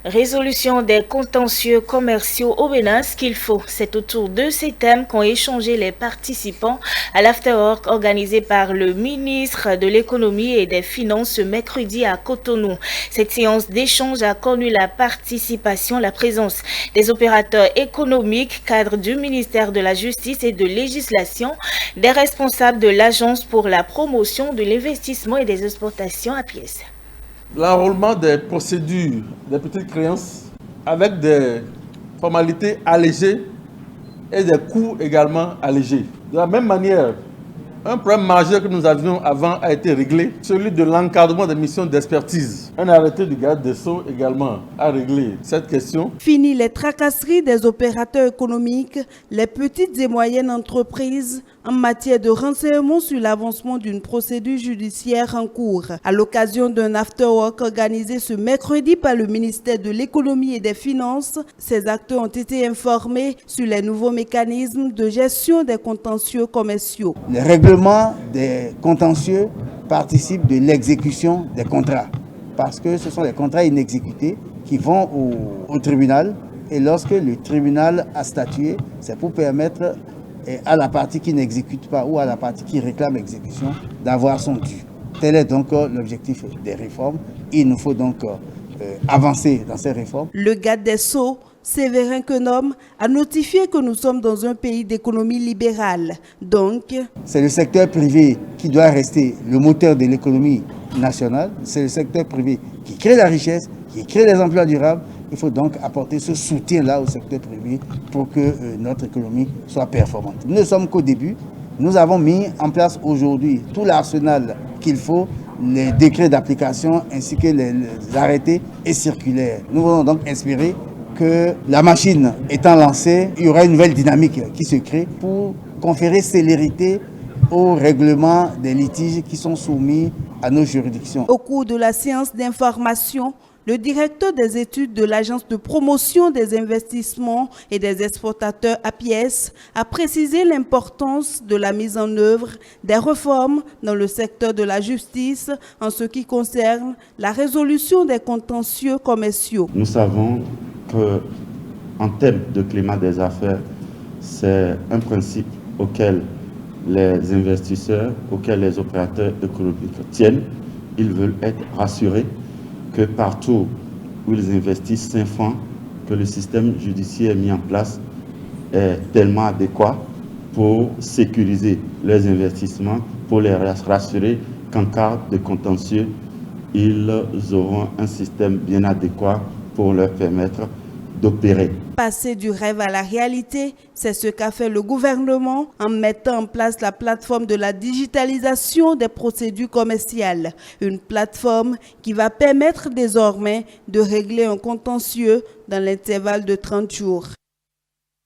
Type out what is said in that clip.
Résolution des contentieux commerciaux au Bénin, ce qu'il faut. C'est autour de ces thèmes qu'ont échangé les participants à l'afterwork organisé par le ministre de l'économie et des finances ce mercredi à Cotonou. Cette séance d'échange a connu la participation, la présence des opérateurs économiques, cadres du ministère de la Justice et de législation, des responsables de l'Agence pour la promotion de l'investissement et des exportations à pièces. L'enrôlement des procédures des petites créances avec des formalités allégées et des coûts également allégés. De la même manière, un problème majeur que nous avions avant a été réglé, celui de l'encadrement des missions d'expertise. Un arrêté du garde des Sceaux également a réglé cette question. Fini les tracasseries des opérateurs économiques, les petites et moyennes entreprises en matière de renseignement sur l'avancement d'une procédure judiciaire en cours. À l'occasion d'un afterwork organisé ce mercredi par le ministère de l'économie et des finances, ces acteurs ont été informés sur les nouveaux mécanismes de gestion des contentieux commerciaux. Le règlement des contentieux participe de l'exécution des contrats parce que ce sont les contrats inexécutés qui vont au tribunal et lorsque le tribunal a statué, c'est pour permettre à la partie qui n'exécute pas ou à la partie qui réclame exécution d'avoir son dû. Tel est donc l'objectif des réformes. Il nous faut donc avancer dans ces réformes. Le garde des Sceaux, Séverin Quenom, a notifié que nous sommes dans un pays d'économie libérale. Donc, c'est le secteur privé qui doit rester le moteur de l'économie nationale. C'est le secteur privé qui crée la richesse, qui crée les emplois durables. Il faut donc apporter ce soutien-là au secteur privé pour que notre économie soit performante. Nous ne sommes qu'au début. Nous avons mis en place aujourd'hui tout l'arsenal qu'il faut, les décrets d'application ainsi que les arrêtés et circulaires. Nous voulons donc espérer que la machine étant lancée, il y aura une nouvelle dynamique qui se crée pour conférer célérité au règlement des litiges qui sont soumis à nos juridictions. Au cours de la séance d'information, le directeur des études de l'Agence de promotion des investissements et des exportateurs APIES a précisé l'importance de la mise en œuvre des réformes dans le secteur de la justice en ce qui concerne la résolution des contentieux commerciaux. Nous savons qu'en termes de climat des affaires, c'est un principe auquel les investisseurs, auquel les opérateurs économiques tiennent. Ils veulent être rassurés que partout où ils investissent, s'informent que le système judiciaire mis en place est tellement adéquat pour sécuriser leurs investissements, pour les rassurer qu'en cas de contentieux, ils auront un système bien adéquat pour leur permettre d'opérer. Passer du rêve à la réalité, c'est ce qu'a fait le gouvernement en mettant en place la plateforme de la digitalisation des procédures commerciales. Une plateforme qui va permettre désormais de régler un contentieux dans l'intervalle de 30 jours.